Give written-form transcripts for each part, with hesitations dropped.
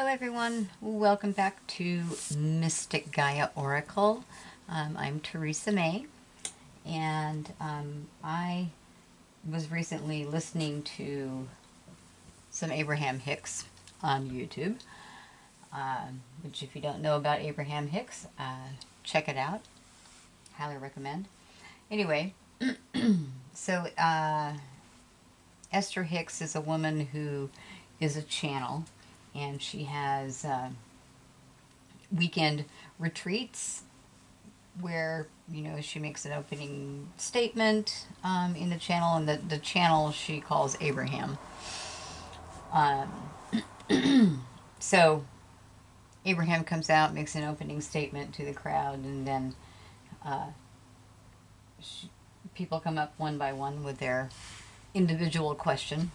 Hello everyone, welcome back to Mystic Gaia Oracle. I'm Teresa May, and I was recently listening to some Abraham Hicks on YouTube, which if you don't know about Abraham Hicks, check it out. Highly recommend. Anyway, so Esther Hicks is a woman who is a channel, and she has weekend retreats where, you know, she makes an opening statement in the channel, and the channel she calls Abraham. So Abraham comes out, makes an opening statement to the crowd, and then people come up one by one with their individual question,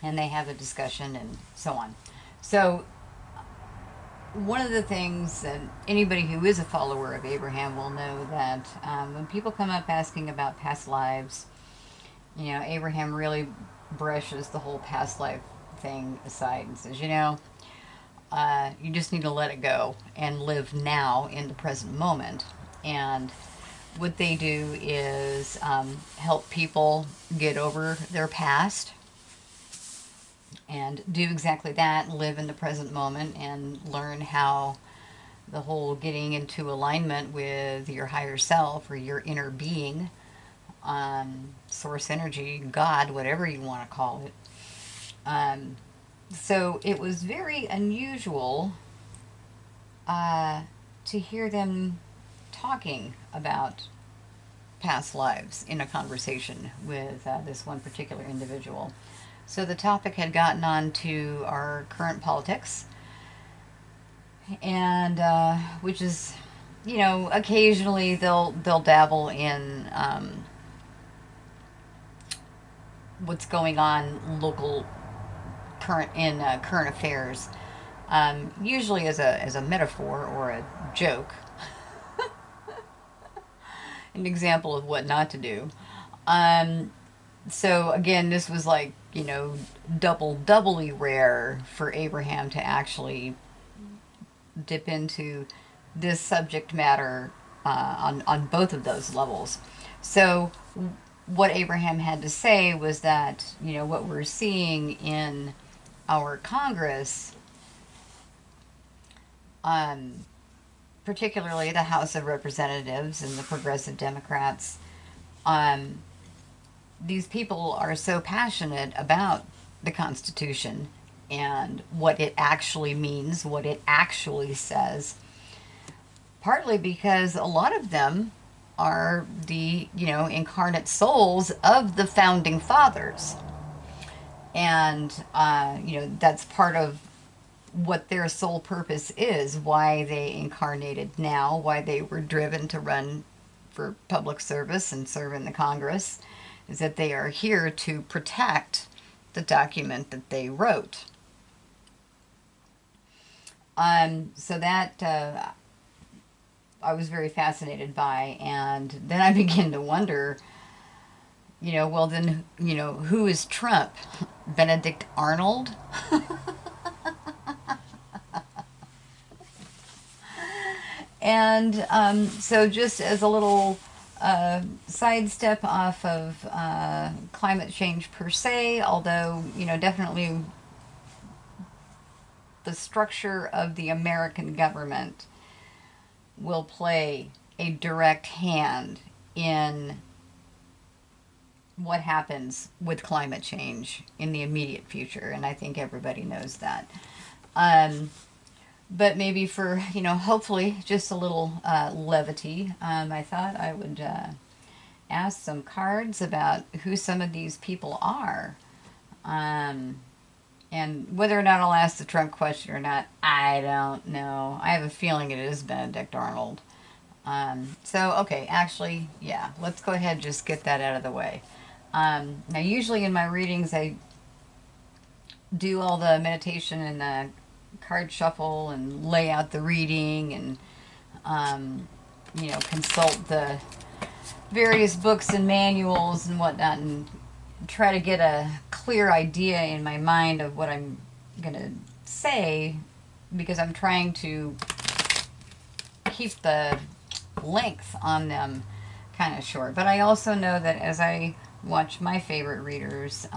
and they have a discussion and so on. So one of the things that anybody who is a follower of Abraham will know that when people come up asking about past lives, you know, Abraham really brushes the whole past life thing aside and says, you know, you just need to let it go and live now in the present moment. And what they do is help people get over their past and do exactly that, live in the present moment and learn how the whole getting into alignment with your higher self or your inner being, source energy, God, whatever you want to call it. So it was very unusual to hear them talking about past lives in a conversation with this one particular individual. So the topic had gotten on to our current politics, and which is, you know, occasionally they'll dabble in what's going on local current affairs, usually as a metaphor or a joke, an example of what not to do. So again, this was like, you know, doubly rare for Abraham to actually dip into this subject matter on both of those levels. So what Abraham had to say was that, you know, what we're seeing in our Congress, particularly the House of Representatives and the Progressive Democrats, these people are so passionate about the Constitution and what it actually means, what it actually says, partly because a lot of them are the, you know, incarnate souls of the founding fathers. And, you know, that's part of what their sole purpose is, why they incarnated now, why they were driven to run for public service and serve in the Congress, is that they are here to protect the document that they wrote. So that I was very fascinated by, and then I began to wonder, you know, well then, you know, who is Trump? Benedict Arnold? And so just as a little sidestep off of climate change per se, although, you know, definitely the structure of the American government will play a direct hand in what happens with climate change in the immediate future, and I think everybody knows that. But maybe for, you know, hopefully just a little levity, I thought I would ask some cards about who some of these people are. And whether or not I'll ask the Trump question or not, I don't know. I have a feeling it is Benedict Arnold. So, okay, actually, yeah, let's go ahead and just get that out of the way. Now, usually in my readings, I do all the meditation and the card shuffle and lay out the reading and, you know, consult the various books and manuals and whatnot and try to get a clear idea in my mind of what I'm going to say, because I'm trying to keep the length on them kind of short, but I also know that as I watch my favorite readers,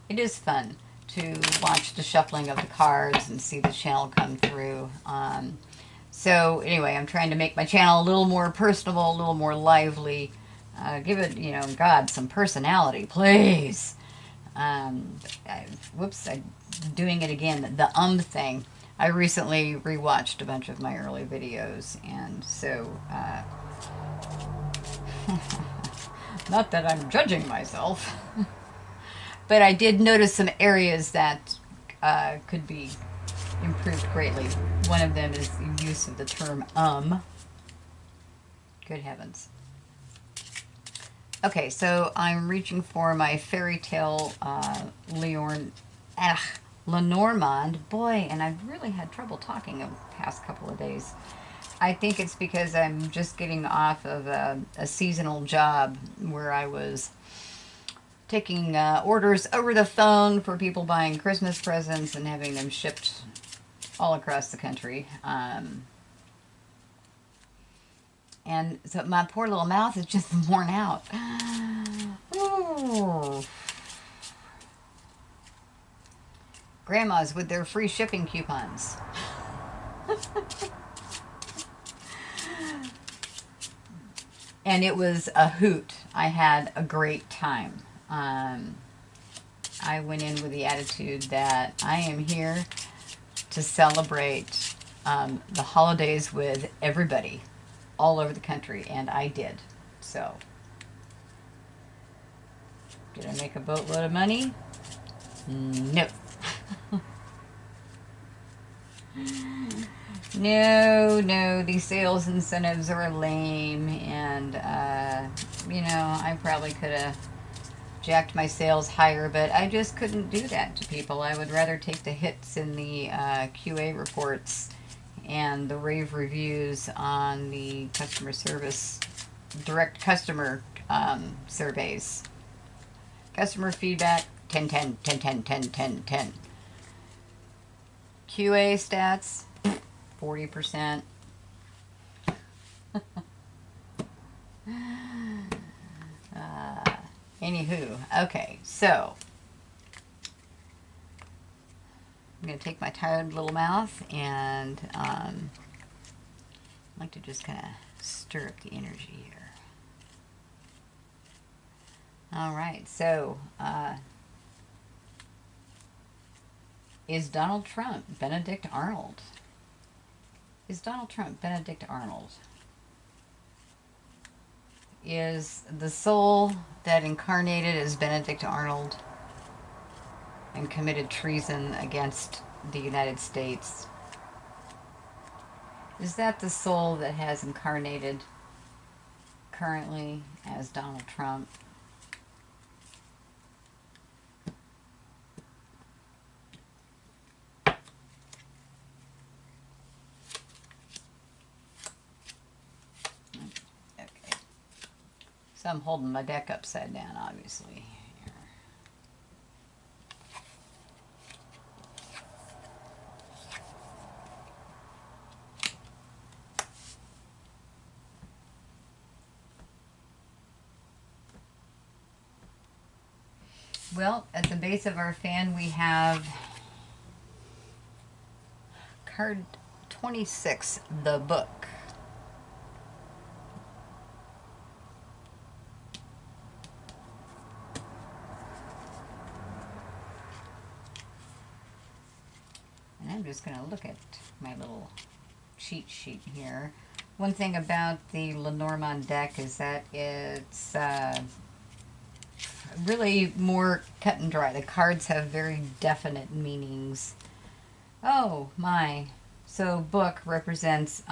it is fun to watch the shuffling of the cards and see the channel come through. So anyway, I'm trying to make my channel a little more personable, a little more lively. Give it, you know, God, some personality, please. Whoops, I'm doing it again. The thing. I recently rewatched a bunch of my early videos, and so, not that I'm judging myself, but I did notice some areas that could be improved greatly. One of them is the use of the term Good heavens. Okay, so I'm reaching for my fairy tale Lenormand. Boy, and I've really had trouble talking the past couple of days. I think it's because I'm just getting off of a seasonal job where I was taking orders over the phone for people buying Christmas presents and having them shipped all across the country. And so my poor little mouth is just worn out. Ooh. Grandmas with their free shipping coupons. And it was a hoot. I had a great time. I went in with the attitude that I am here to celebrate the holidays with everybody all over the country, and I did. So, did I make a boatload of money? No. No, these sales incentives are lame, and, you know, I probably could have jacked my sales higher, but I just couldn't do that to people. I would rather take the hits in the QA reports and the rave reviews on the customer service, direct customer surveys. Customer feedback, 10, 10, 10, 10, 10, 10, 10. QA stats, 40%. Anywho, okay, so I'm going to take my tired little mouth and I'd like to just kind of stir up the energy here. All right, so is Donald Trump Benedict Arnold? Is Donald Trump Benedict Arnold? Is the soul that incarnated as Benedict Arnold and committed treason against the United States, is that the soul that has incarnated currently as Donald Trump? So I'm holding my deck upside down, obviously. Well, at the base of our fan we have card 26, the book. And I'm just going to look at my little cheat sheet here. One thing about the Lenormand deck is that it's really more cut and dry. The cards have very definite meanings. Oh my. So book represents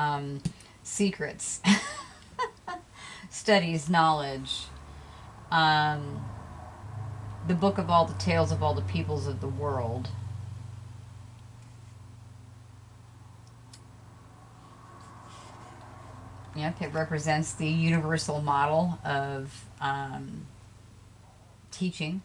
secrets, studies, knowledge. The book of all the tales of all the peoples of the world. Yep, it represents the universal model of teaching.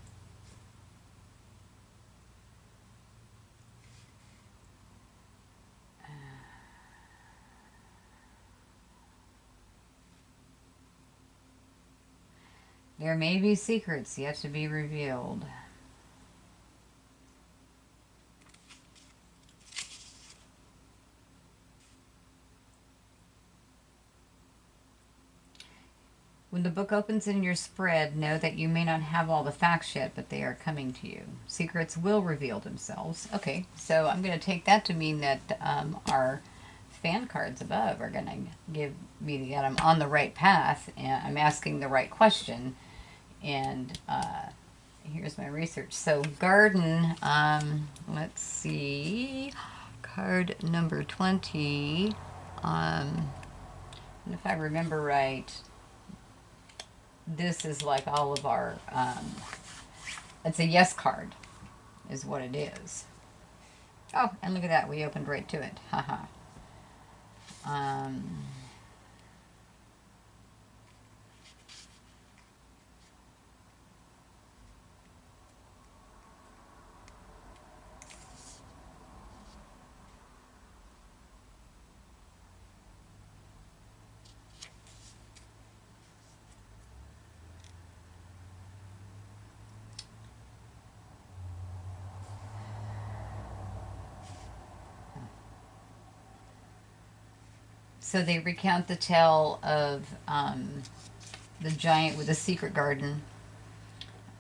There may be secrets yet to be revealed. When the book opens in your spread, know that you may not have all the facts yet, but they are coming to you. Secrets will reveal themselves. Okay, so I'm going to take that to mean that our fan cards above are going to give me that I'm on the right path and I'm asking the right question. And here's my research. So garden, let's see, card number 20. And if I remember right, this is like all of our, it's a yes card is what it is. Oh, and look at that. We opened right to it. Haha. So they recount the tale of the giant with a secret garden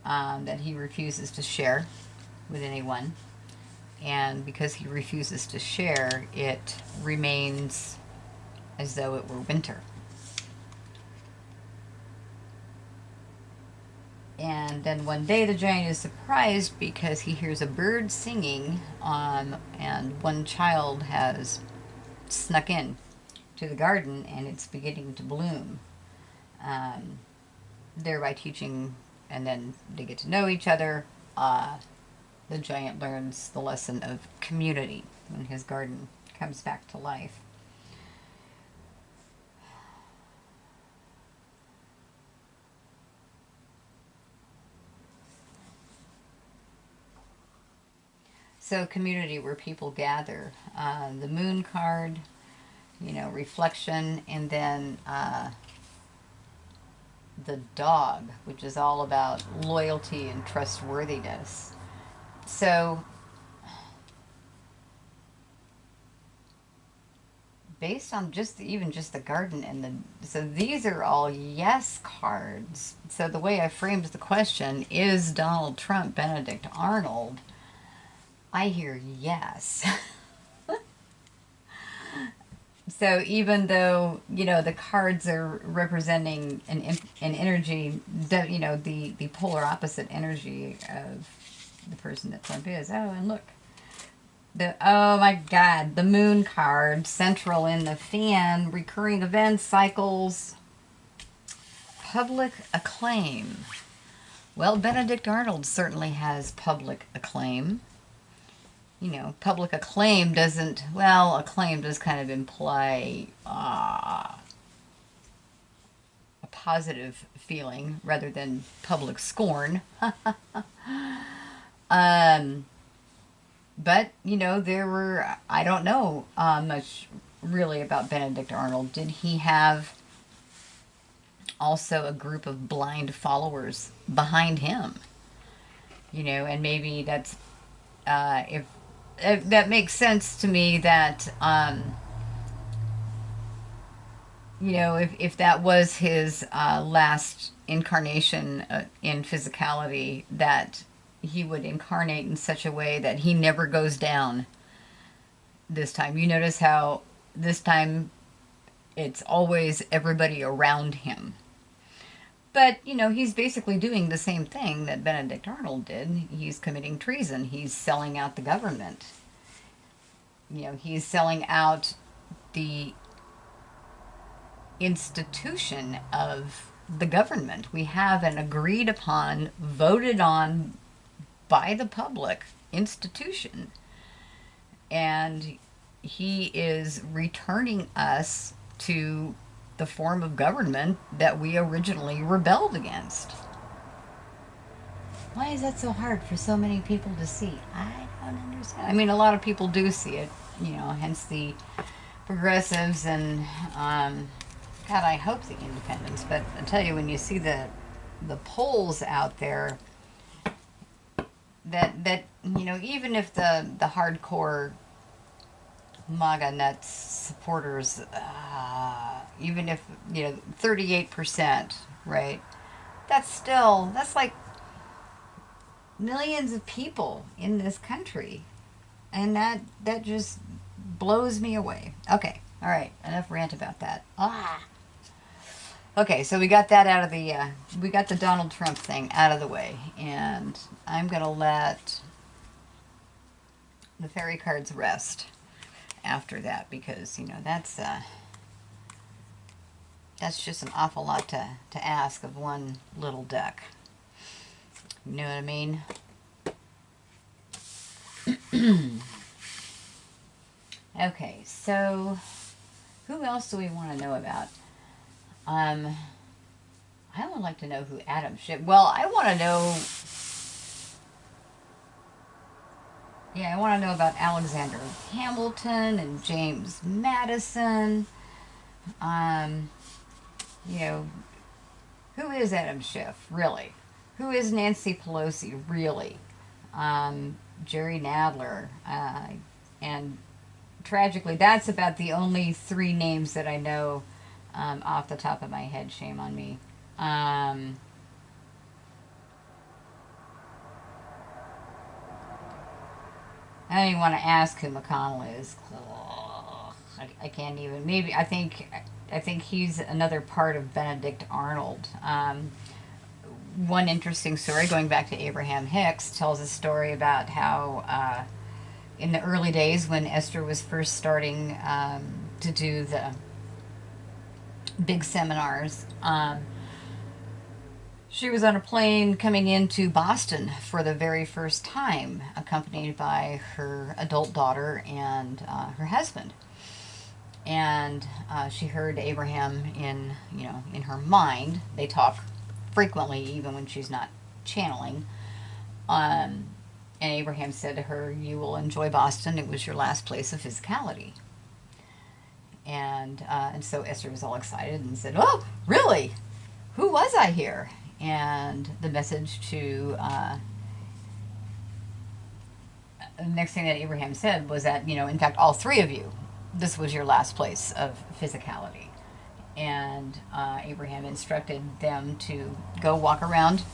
that he refuses to share with anyone. And because he refuses to share, it remains as though it were winter. And then one day the giant is surprised because he hears a bird singing, and one child has snuck in to the garden and it's beginning to bloom, thereby teaching, and then they get to know each other. The giant learns the lesson of community when his garden comes back to life. So community, where people gather. The moon card, you know, reflection, and then the dog, which is all about loyalty and trustworthiness. So based on even just the garden and so these are all yes cards. So the way I framed the question, is Donald Trump Benedict Arnold? I hear yes. So even though, you know, the cards are representing an energy, you know, the polar opposite energy of the person that Trump is. Oh, and look. Oh my God, the moon card, central in the fan, recurring events, cycles, public acclaim. Well, Benedict Arnold certainly has public acclaim. You know, public acclaim doesn't, well, acclaim does kind of imply a positive feeling rather than public scorn. But, you know, there were, I don't know much really about Benedict Arnold. Did he have also a group of blind followers behind him? You know, and maybe that's, if that makes sense to me that, you know, if that was his last incarnation in physicality, that he would incarnate in such a way that he never goes down this time. You notice how this time it's always everybody around him. But, you know, he's basically doing the same thing that Benedict Arnold did. He's committing treason. He's selling out the government. You know, he's selling out the institution of the government. We have an agreed upon, voted on by the public institution. And he is returning us to the form of government that we originally rebelled against. Why is that so hard for so many people to see? I don't understand. I mean, a lot of people do see it, you know, hence the progressives and, God, I hope the independents. But I tell you, when you see the the polls out there that even if the hardcore MAGA nuts supporters, even if 38%, right? That's like millions of people in this country, and that just blows me away. Okay, all right, enough rant about that. Okay, so we got that out of the we got the Donald Trump thing out of the way, and I'm gonna let the fairy cards rest after that, because that's just an awful lot to ask of one little deck. You know what I mean? Okay, so who else do we want to know about? I would like to know who Adam Schiff. Well, I want to know. Yeah, I want to know about Alexander Hamilton and James Madison. You know, who is Adam Schiff, really? Who is Nancy Pelosi, really? Jerry Nadler. And tragically, that's about the only three names that I know off the top of my head. Shame on me. I don't even want to ask who McConnell is. I can't even. Maybe I think he's another part of Benedict Arnold. One interesting story, going back to Abraham Hicks, tells a story about how in the early days when Esther was first starting to do the big seminars, she was on a plane coming into Boston for the very first time, accompanied by her adult daughter and her husband. And she heard Abraham in her mind. They talk frequently, even when she's not channeling. And Abraham said to her, "You will enjoy Boston. It was your last place of physicality." And so Esther was all excited and said, "Oh, really? Who was I here?" And the message to the next thing that Abraham said was that, in fact, all three of you, this was your last place of physicality. And Abraham instructed them to go walk around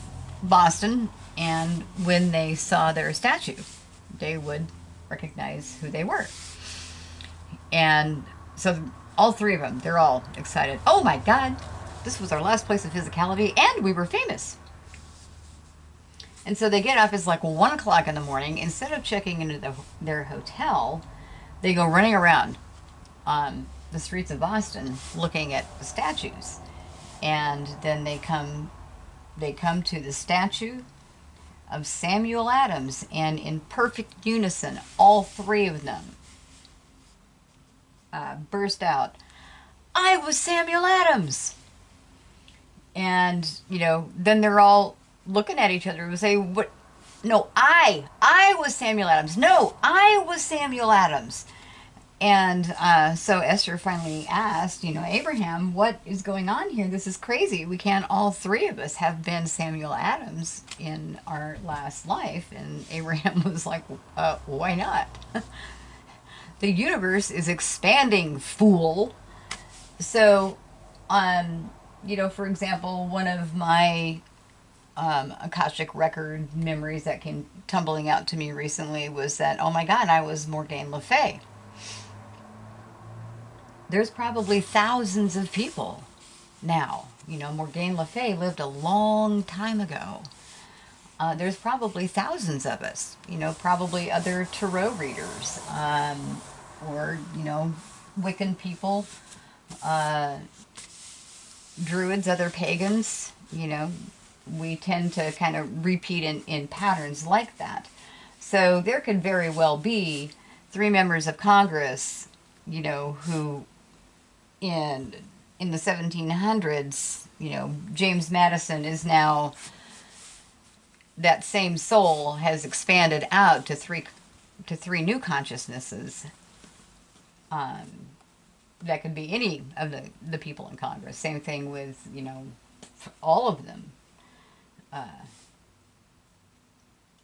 Boston, and when they saw their statue, they would recognize who they were. And so all three of them, they're all excited. "Oh my God, this was our last place of physicality, and we were famous." And so they get up, it's like 1 o'clock in the morning. Instead of checking into their hotel, they go running around the streets of Boston looking at the statues. And then they come to the statue of Samuel Adams, and in perfect unison, all three of them burst out, "I was Samuel Adams!" And, then they're all looking at each other and say, "What? No, I was Samuel Adams. No, I was Samuel Adams." And so Esther finally asked, "Abraham, what is going on here? This is crazy. We can't all three of us have been Samuel Adams in our last life." And Abraham was like, "Why not? The universe is expanding, fool." So, for example, one of my Akashic record memories that came tumbling out to me recently was that, oh my God, I was Morgane Le Fay. There's probably thousands of people now. Morgane Le Fay lived a long time ago. There's probably thousands of us. Probably other tarot readers, or Wiccan people, druids, other pagans. We tend to kind of repeat in patterns like that. So there could very well be three members of Congress, who in the 1700s, James Madison is now, that same soul has expanded out to three new consciousnesses. That could be any of the people in Congress. Same thing with, all of them.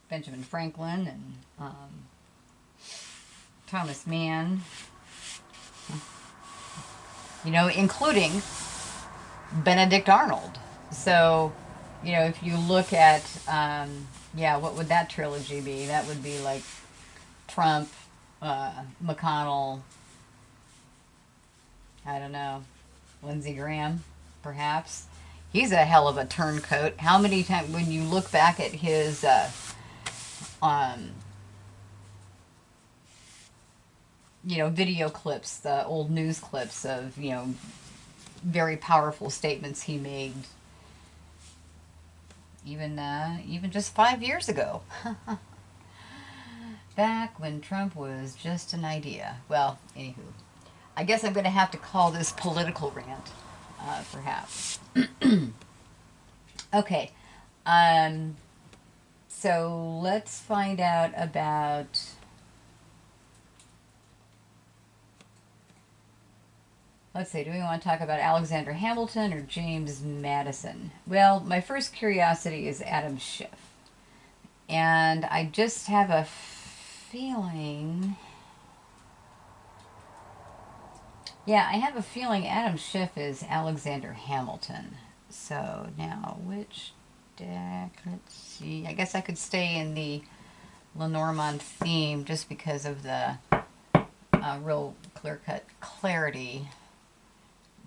Benjamin Franklin and Thomas Mann, you know, including Benedict Arnold. So, you know, if you look at, yeah, what would that trilogy be? That would be like Trump, McConnell, I don't know, Lindsey Graham, perhaps. He's a hell of a turncoat. How many times, when you look back at his, you know, video clips, the old news clips of, you know, very powerful statements he made, even just 5 years ago. Back when Trump was just an idea. Well, anywho, I guess I'm going to have to call this political rant, perhaps. Okay, so let's find out about... Let's see, do we want to talk about Alexander Hamilton or James Madison? Well, my first curiosity is Adam Schiff. And I just have a feeling... Yeah, I have a feeling Adam Schiff is Alexander Hamilton. So now, which deck? Let's see. I guess I could stay in the Lenormand theme just because of the real clear-cut clarity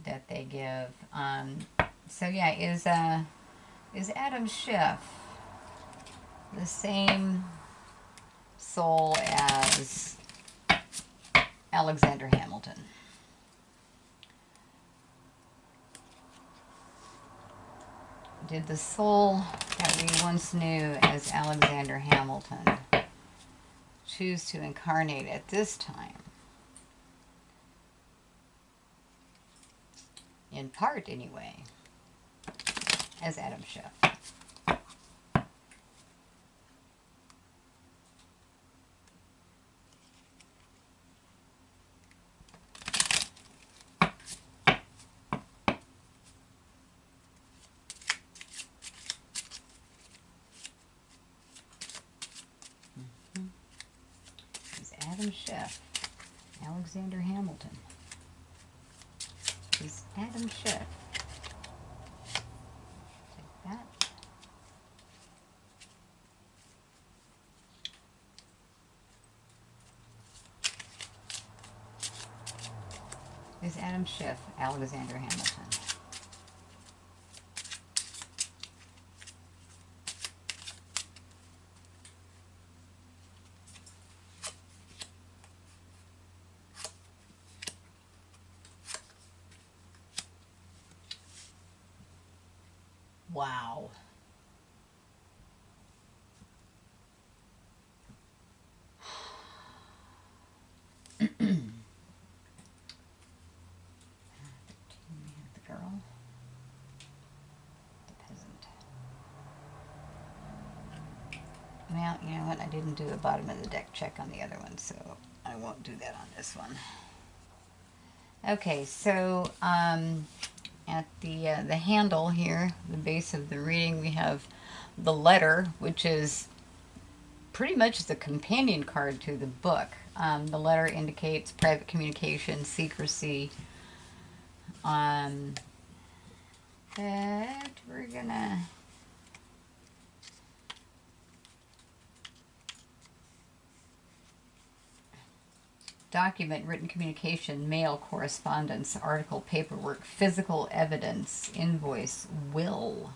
that they give. So yeah, is Adam Schiff the same soul as Alexander Hamilton? Did the soul that we once knew as Alexander Hamilton choose to incarnate at this time? In part, anyway, as Adam Schiff. Is Adam Schiff Alexander Hamilton? Is Adam Schiff. Take that. Is Adam Schiff Alexander Hamilton? Wow. The girl. The peasant. Well, you know what? I didn't do a bottom of the deck check on the other one, so I won't do that on this one. Okay, so at the handle here, the base of the reading, we have the letter, which is pretty much the companion card to the book. The letter indicates private communication, secrecy. But we're gonna... Document, written communication, mail, correspondence, article, paperwork, physical evidence, invoice, will.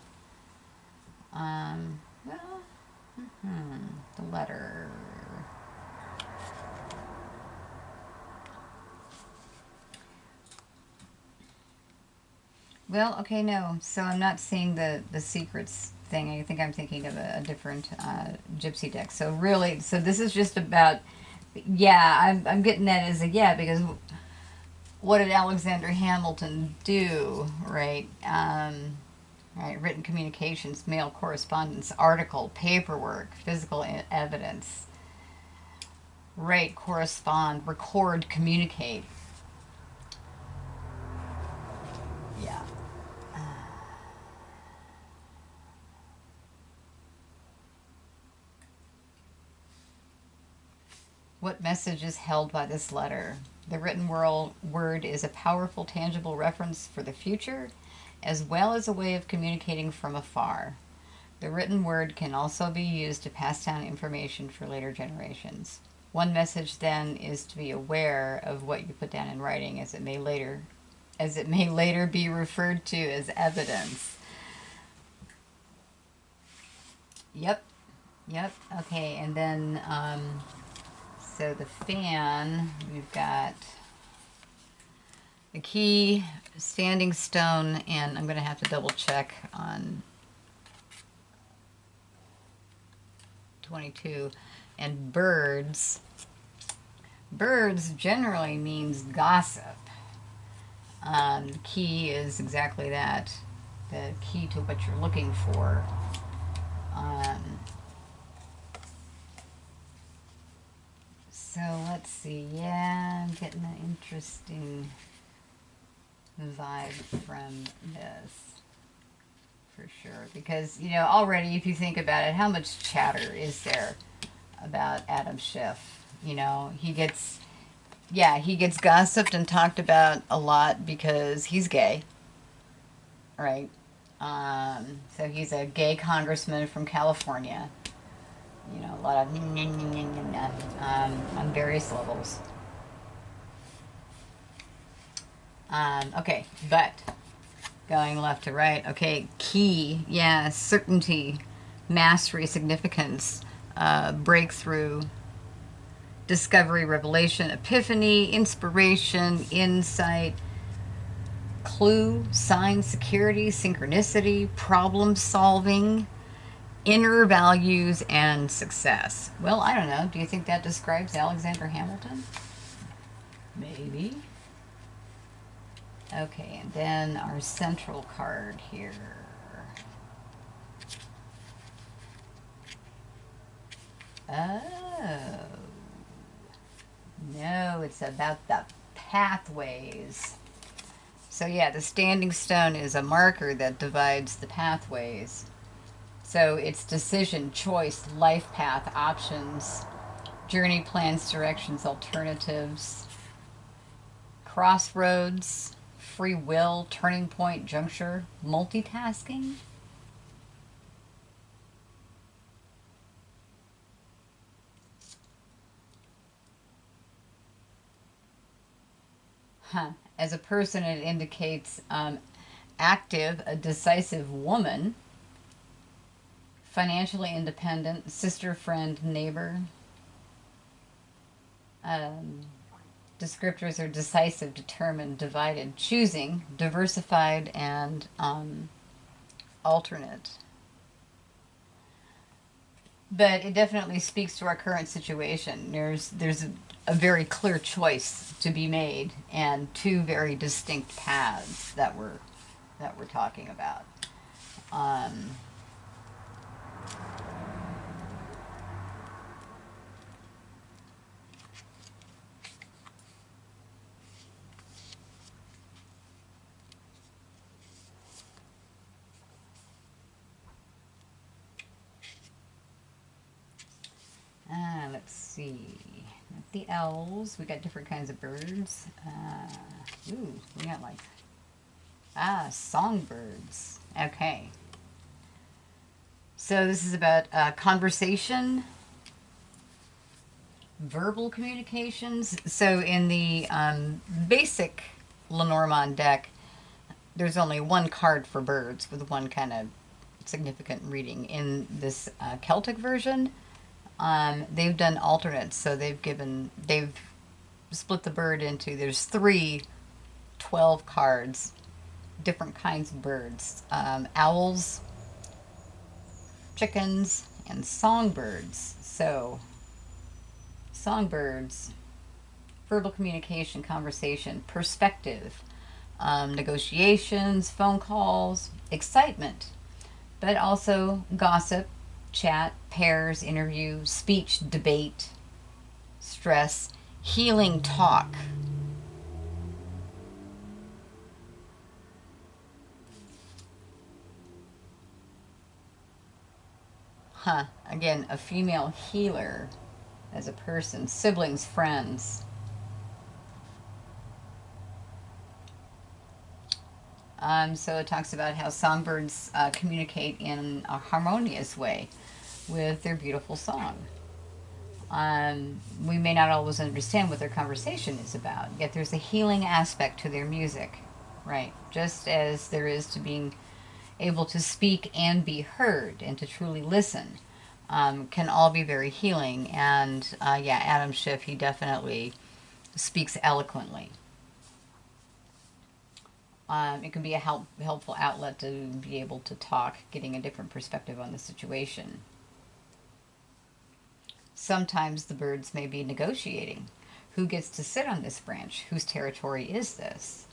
The letter. Well, okay, no. So I'm not seeing the secrets thing. I think I'm thinking of a different gypsy deck. So really, so this is just about... Yeah, I'm getting that as a yeah, because what did Alexander Hamilton do, right? Right, written communications, mail, correspondence, article, paperwork, physical evidence. Right, correspond, record, communicate. Yeah. What message is held by this letter? The written word is a powerful, tangible reference for the future, as well as a way of communicating from afar. The written word can also be used to pass down information for later generations. One message then is to be aware of what you put down in writing, as it may later be referred to as evidence. Yep. Okay, and then so the fan, we've got the key, standing stone, and I'm going to have to double check on 22. And birds. Birds generally means gossip. The key is exactly that. The key to what you're looking for. So let's see. Yeah, I'm getting an interesting vibe from this. For sure. Because, you know, already if you think about it, how much chatter is there about Adam Schiff? You know, he gets gossiped and talked about a lot because he's gay, right? So he's a gay congressman from California. You know, a lot of on various levels. Okay, but going left to right. Okay, key, yeah, certainty, mastery, significance, breakthrough, discovery, revelation, epiphany, inspiration, insight, clue, sign, security, synchronicity, problem solving, inner values, and success. Well, I don't know. Do you think that describes Alexander Hamilton? Maybe. Okay, and then our central card here. Oh. No, it's about the pathways. So yeah, the standing stone is a marker that divides the pathways. So it's decision, choice, life path, options, journey plans, directions, alternatives, crossroads, free will, turning point, juncture, multitasking. As a person, it indicates active, a decisive woman, financially independent, sister, friend, neighbor. Descriptors are decisive, determined, divided, choosing, diversified, and alternate. But it definitely speaks to our current situation. There's a very clear choice to be made, and two very distinct paths that we're talking about. Let's see. The owls. We got different kinds of birds. Ooh, we got like songbirds. Okay. So this is about conversation, verbal communications. So in the basic Lenormand deck, there's only one card for birds with one kind of significant reading. In this Celtic version, they've done alternates. So they've split the bird into, there's 12 cards, different kinds of birds. Owls, chickens, and songbirds. So songbirds, verbal communication, conversation, perspective, negotiations, phone calls, excitement, but also gossip, chat, pairs, interview, speech, debate, stress, healing talk. Again, a female healer. as a person, siblings, friends. So it talks about how songbirds communicate in a harmonious way with their beautiful song. We may not always understand what their conversation is about, yet there's a healing aspect to their music, right? Just as there is to being able to speak and be heard and to truly listen, can all be very healing. And yeah, Adam Schiff, he definitely speaks eloquently. It can be a helpful outlet to be able to talk, getting a different perspective on the situation. Sometimes the birds may be negotiating. Who gets to sit on this branch? Whose territory is this?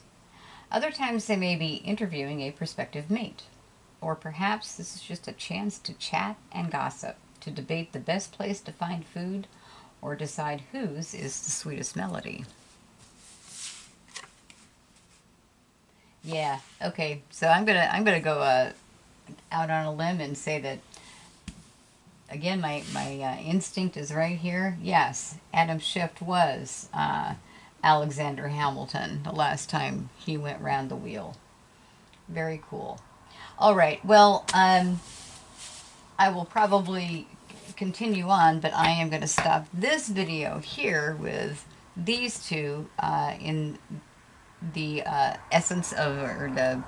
Other times they may be interviewing a prospective mate. Or perhaps this is just a chance to chat and gossip, to debate the best place to find food, or decide whose is the sweetest melody. Yeah, okay. So I'm gonna go out on a limb and say that again, my instinct is right here. Yes, Adam Schiff was Alexander Hamilton the last time he went round the wheel. Very cool. All right. Well, I will probably continue on, but I am going to stop this video here with these two in the essence of, or the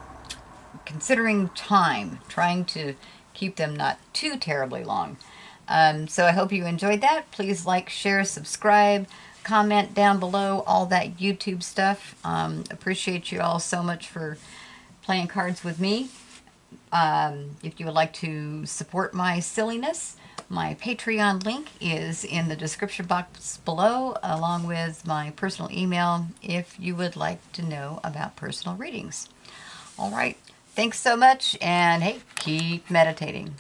considering time, trying to keep them not too terribly long. So I hope you enjoyed that. Please like, share, subscribe, comment down below, all that YouTube stuff. Appreciate you all so much for playing cards with me. If you would like to support my silliness, my Patreon link is in the description box below, along with my personal email if you would like to know about personal readings. All right. Thanks so much, and hey, keep meditating.